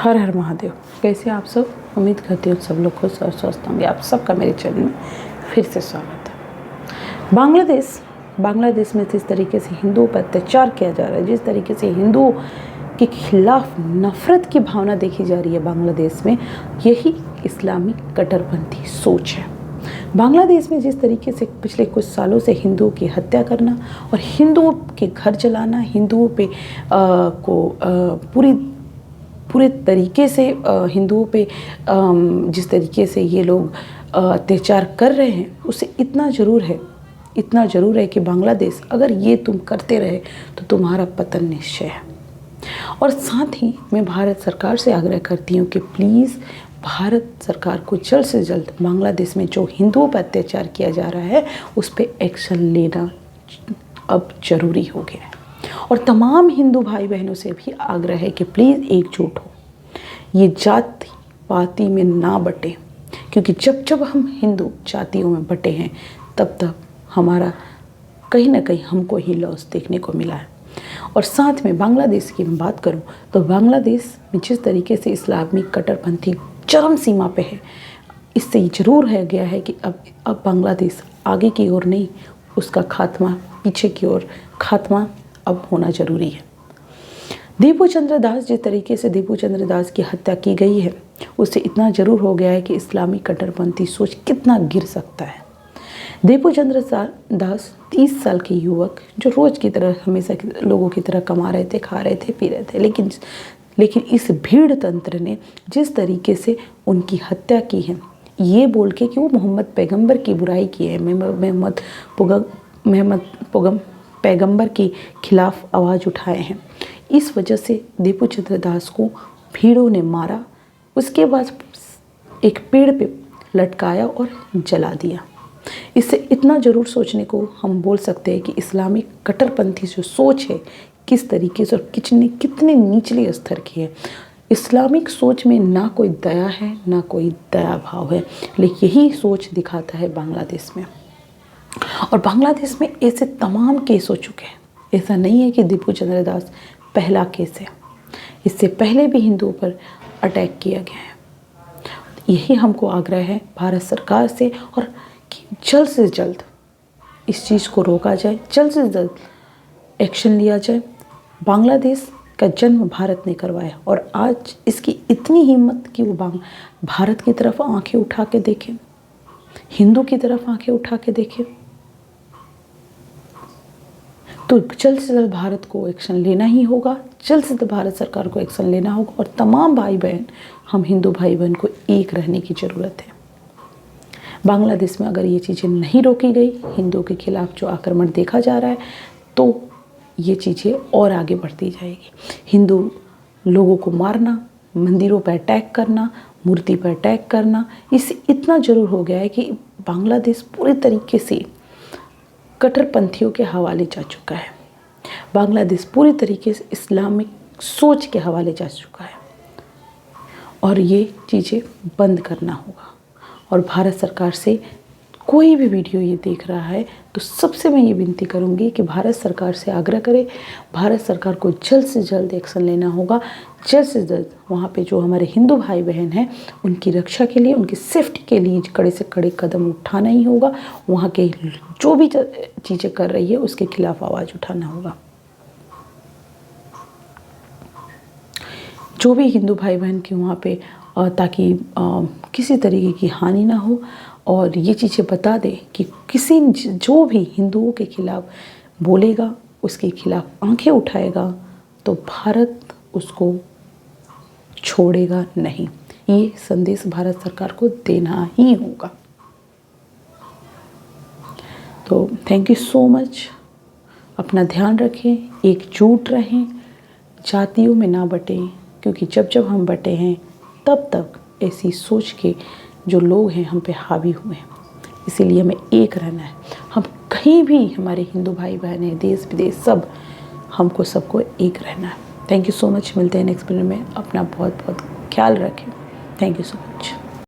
हर हर महादेव। कैसे आप सब? उम्मीद करती हूँ सब लोग खुश और स्वस्थ होंगे। आप सबका मेरे चैनल में फिर से स्वागत है। बांग्लादेश में जिस तरीके से हिंदुओं पर अत्याचार किया जा रहा है, जिस तरीके से हिंदुओं के खिलाफ नफरत की भावना देखी जा रही है बांग्लादेश में, यही इस्लामी कट्टरपंथी सोच है। बांग्लादेश में जिस तरीके से पिछले कुछ सालों से हिंदुओं की हत्या करना और हिंदुओं के घर जलाना, हिंदुओं पे पूरे तरीके से हिंदुओं पे जिस तरीके से ये लोग अत्याचार कर रहे हैं, उससे इतना ज़रूर है कि बांग्लादेश अगर ये तुम करते रहे तो तुम्हारा पतन निश्चय है। और साथ ही मैं भारत सरकार से आग्रह करती हूँ कि प्लीज़ भारत सरकार को जल्द से जल्द बांग्लादेश में जो हिंदुओं पर अत्याचार किया जा रहा है उस पर एक्शन लेना अब ज़रूरी हो गया है। और तमाम हिंदू भाई बहनों से भी आग्रह है कि प्लीज़ एकजुट हो, ये जाति पाति में ना बटे, क्योंकि जब हम हिंदू जातियों में बटे हैं तब हमारा कहीं ना कहीं हमको ही लॉस देखने को मिला है। और साथ में बांग्लादेश की मैं बात करूं तो बांग्लादेश में जिस तरीके से इस्लामी कट्टरपंथी चरम सीमा पे है, इससे ज़रूर है गया है कि अब बांग्लादेश आगे की ओर नहीं, उसका खात्मा पीछे की ओर खात्मा अब होना ज़रूरी है। दीपू चंद्र दास, जिस तरीके से दीपू चंद्र दास की हत्या की गई है, उससे इतना ज़रूर हो गया है कि इस्लामी कट्टरपंथी सोच कितना गिर सकता है। दीपू चंद्र दास 30 साल के युवक जो रोज़ की तरह हमेशा लोगों की तरह कमा रहे थे, खा रहे थे, पी रहे थे, लेकिन इस भीड़ तंत्र ने जिस तरीके से उनकी हत्या की है, ये बोल के कि वो मोहम्मद पैगंबर की बुराई की है, मोहम्मद पैगंबर के खिलाफ आवाज़ उठाए हैं, इस वजह से दीपू चंद्र दास को भीड़ों ने मारा। उसके बाद एक पेड़ पे लटकाया और जला दिया। इससे इतना ज़रूर सोचने को हम बोल सकते हैं कि इस्लामिक कट्टरपंथी जो सोच है किस तरीके से और कितने निचले स्तर की है। इस्लामिक सोच में ना कोई दया है, ना कोई दया भाव है, लेकिन यही सोच दिखाता है बांग्लादेश में। और बांग्लादेश में ऐसे तमाम केस हो चुके हैं। ऐसा नहीं है कि दीपू चंद्र दास पहला केस है, इससे पहले भी हिंदुओं पर अटैक किया गया है। यही हमको आग्रह है भारत सरकार से, और कि जल्द से जल्द इस चीज़ को रोका जाए, जल्द से जल्द एक्शन लिया जाए। बांग्लादेश का जन्म भारत ने करवाया और आज इसकी इतनी हिम्मत कि वो भारत की तरफ आंखें उठा के देखें, हिंदू की तरफ आंखें उठा के देखें, तो जल्द से जल्द भारत को एक्शन लेना ही होगा। जल्द से जल्द भारत सरकार को एक्शन लेना होगा और तमाम भाई बहन, हम हिंदू भाई बहन को एक रहने की ज़रूरत है। बांग्लादेश में अगर ये चीज़ें नहीं रोकी गई, हिंदुओं के खिलाफ जो आक्रमण देखा जा रहा है, तो ये चीज़ें और आगे बढ़ती जाएगी। हिंदू लोगों को मारना, मंदिरों पर अटैक करना, मूर्ति पर अटैक करना, इससे इतना ज़रूर हो गया है कि बांग्लादेश पूरे तरीके से कट्टरपंथियों के हवाले जा चुका है। बांग्लादेश पूरी तरीके से इस्लामिक सोच के हवाले जा चुका है और ये चीज़ें बंद करना होगा। और भारत सरकार से कोई भी वीडियो ये देख रहा है तो सबसे मैं ये विनती करूँगी कि भारत सरकार से आग्रह करें, भारत सरकार को जल्द से जल्द एक्शन लेना होगा। जल्द से जल्द वहाँ पे जो हमारे हिंदू भाई बहन हैं उनकी रक्षा के लिए, उनकी सेफ्टी के लिए कड़े से कड़े कदम उठाना ही होगा। वहाँ के जो भी चीज़ें कर रही है उसके खिलाफ आवाज़ उठाना होगा। जो भी हिंदू भाई बहन के वहाँ पे ताकि किसी तरीके की हानि ना हो, और ये चीज़ें बता दें कि जो भी हिंदुओं के खिलाफ बोलेगा, उसके खिलाफ आंखें उठाएगा, तो भारत उसको छोड़ेगा नहीं। ये संदेश भारत सरकार को देना ही होगा। तो थैंक यू सो मच। अपना ध्यान रखें, एकजुट रहें, जातियों में ना बटें, क्योंकि जब हम बटे हैं तब ऐसी सोच के जो लोग हैं हम पे हावी हुए हैं। इसीलिए हमें एक रहना है। हम कहीं भी, हमारे हिंदू भाई बहन हैं, देश विदेश सब, हमको सबको एक रहना है। Thank you so much. मिलते हैं नेक्स्ट वीडियो में। अपना बहुत बहुत ख्याल रखें। Thank you so much.